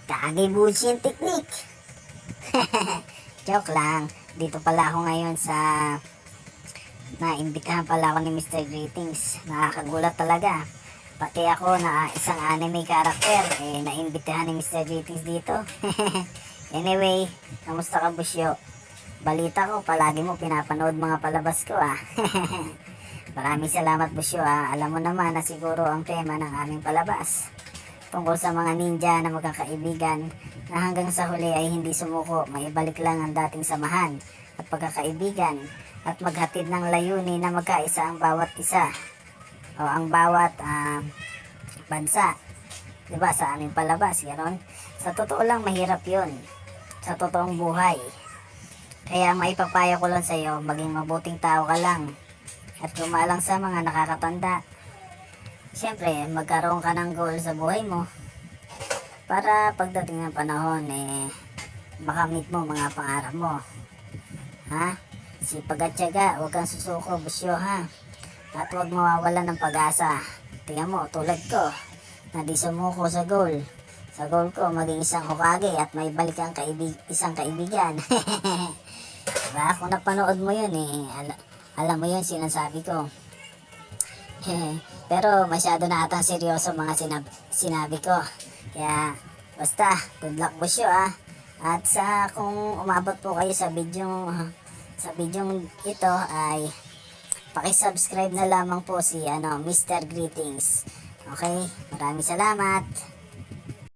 Kagibuchi yung technique. Joke lang. Dito pala ako ngayon sa naimbitahan pala ako ni Mr. Greetings. Nakakagulat talaga. Pati ako na isang anime character naimbitahan ni Mr. Greetings dito. Anyway, kamusta ka, Busyo? Balita ko palagi mo pinapanood mga palabas ko Maraming salamat, Busyo Alam mo naman na siguro ang tema ng aming palabas tungkol sa mga ninja na magkakaibigan na hanggang sa huli ay hindi sumuko, maibalik lang ang dating samahan at pagkakaibigan at maghatid ng layunin na magkaisa ang bawat isa o ang bawat bansa, diba, sa aming palabas, gano'n. Sa totoo lang, mahirap yun sa totoong buhay, kaya maipapayo ko lang sa iyo, maging mabuting tao ka lang at gumalang sa mga nakakatanda. Siyempre, magkaroon ka ng goal sa buhay mo para pagdating ng panahon, makamit mo mga pangarap mo. Sipag at tiyaga, huwag kang susuko, Busyo, At huwag mawawalan ng pag-asa. Tingnan mo, tulad ko, na di sumuko sa goal. Sa goal ko, maging isang Hokage at may balik ang isang kaibigan. Diba? Kung napanood mo yun, alam mo yun, sinasabi ko. Pero masyado na atang seryoso mga sinabi ko. Kaya basta good luck, Busyo At kung umabot po kayo sa video ito ay paki-subscribe na lamang po si Mr. Greetings. Okay? Maraming salamat.